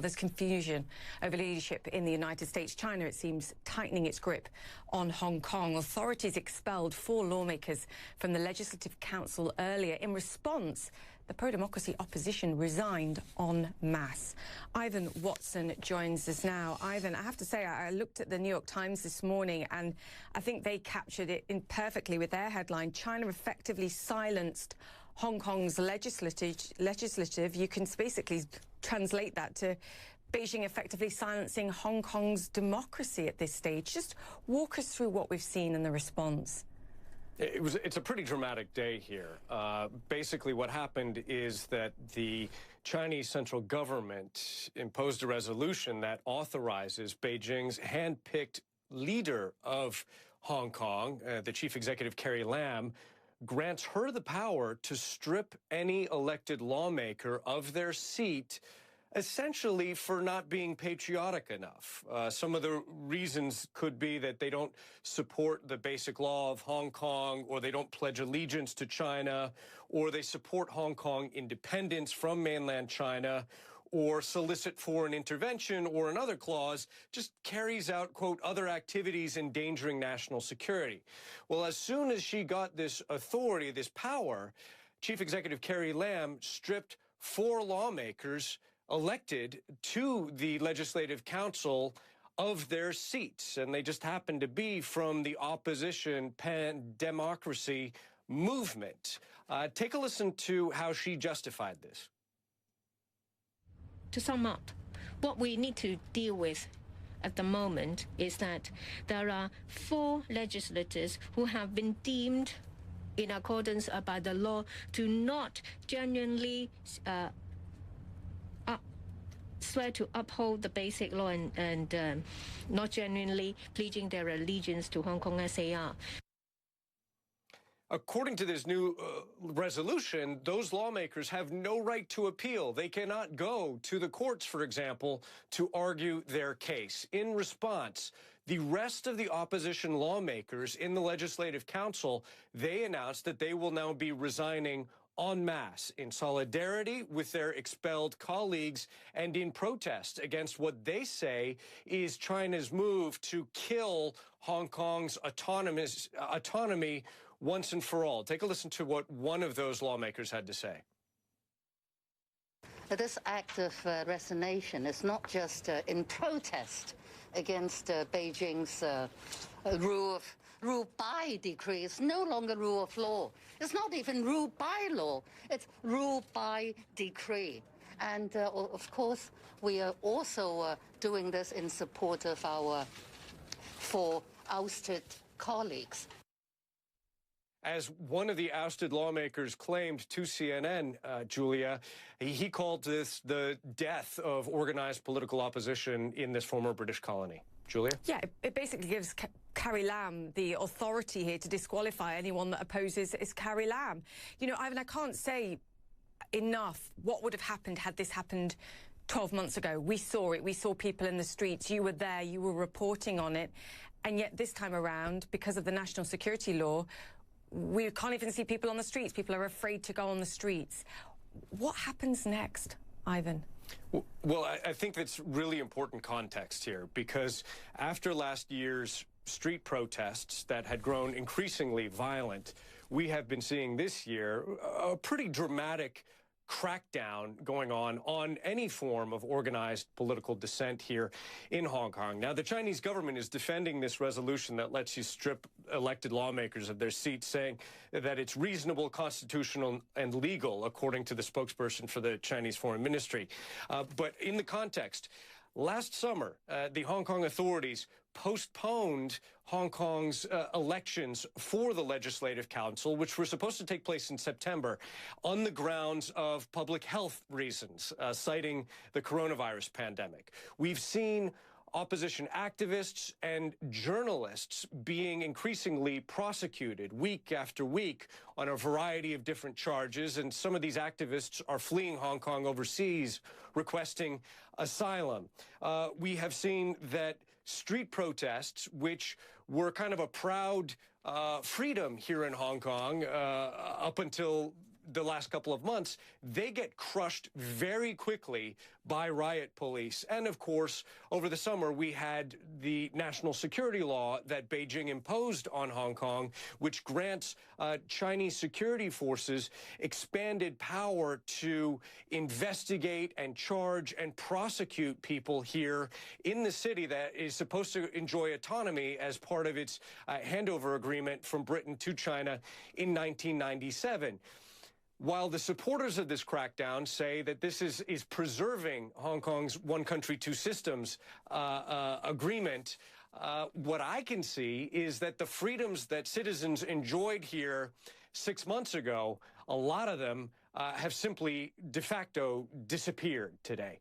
While there's confusion over leadership in the United States, China, it seems, tightening its grip on Hong Kong. Authorities expelled 4 lawmakers from the Legislative Council earlier. In response, the pro-democracy opposition resigned en masse. Ivan Watson joins us now. Ivan, I have to say, I looked at the New York Times this morning, and I think they captured it perfectly with their headline: China effectively silenced Hong Kong's legislative. You can basically translate that to Beijing effectively silencing Hong Kong's democracy at this stage. Just walk us through what we've seen in the response. It's a pretty dramatic day here. Basically, what happened is that the Chinese central government imposed a resolution that authorizes Beijing's hand-picked leader of Hong Kong, the chief executive Carrie Lam, grants her the power to strip any elected lawmaker of their seat, essentially for not being patriotic enough. Some of the reasons could be that they don't support the basic law of Hong Kong, or they don't pledge allegiance to China, or they support Hong Kong independence from mainland China, or solicit foreign intervention, or another clause just carries out, quote, other activities endangering national security. Well, as soon as she got this authority, this power, Chief Executive Carrie Lam stripped 4 lawmakers elected to the Legislative Council of their seats, and they just happened to be from the opposition pan-democracy movement. Take a listen to how she justified this. To sum up, what we need to deal with at the moment is that there are 4 legislators who have been deemed, in accordance by the law, to not genuinely swear to uphold the basic law and not genuinely pledging their allegiance to Hong Kong SAR. According to this new resolution, those lawmakers have no right to appeal. They cannot go to the courts, for example, to argue their case. In response, the rest of the opposition lawmakers in the Legislative Council, they announced that they will now be resigning en masse in solidarity with their expelled colleagues and in protest against what they say is China's move to kill Hong Kong's autonomy once and for all. Take a listen to what one of those lawmakers had to say. This act of resignation is not just in protest against Beijing's rule by decree. It's no longer rule of law. It's not even rule by law. It's rule by decree. And of course, we are also doing this in support of our 4 ousted colleagues. As one of the ousted lawmakers claimed to CNN, Julia, he called this the death of organized political opposition in this former British colony. Julia? Yeah, it basically gives Carrie Lam the authority here to disqualify anyone that opposes Carrie Lam. You know, Ivan, I can't say enough what would have happened had this happened 12 months ago. We saw it. We saw people in the streets. You were there. You were reporting on it. And yet this time around, because of the national security law, we can't even see people on the streets. People are afraid to go on the streets. What happens next, Ivan? Well, I think that's really important context here, because after last year's street protests that had grown increasingly violent, we have been seeing this year a pretty dramatic crackdown going on any form of organized political dissent here in Hong Kong. Now, the Chinese government is defending this resolution that lets you strip elected lawmakers of their seats, saying that it's reasonable, constitutional, and legal, according to the spokesperson for the Chinese Foreign Ministry. But in the context, last summer, the Hong Kong authorities postponed Hong Kong's elections for the Legislative Council, which were supposed to take place in September, on the grounds of public health reasons, citing the coronavirus pandemic. We've seen opposition activists and journalists being increasingly prosecuted week after week on a variety of different charges, and some of these activists are fleeing Hong Kong overseas, requesting asylum. We have seen that street protests, which were kind of a proud freedom here in Hong Kong up until the last couple of months, they get crushed very quickly by riot police. And of course, over the summer, we had the national security law that Beijing imposed on Hong Kong, which grants Chinese security forces expanded power to investigate and charge and prosecute people here in the city that is supposed to enjoy autonomy as part of its handover agreement from Britain to China in 1997. While the supporters of this crackdown say that this is preserving Hong Kong's one country, two systems agreement, what I can see is that the freedoms that citizens enjoyed here 6 months ago, a lot of them have simply de facto disappeared today.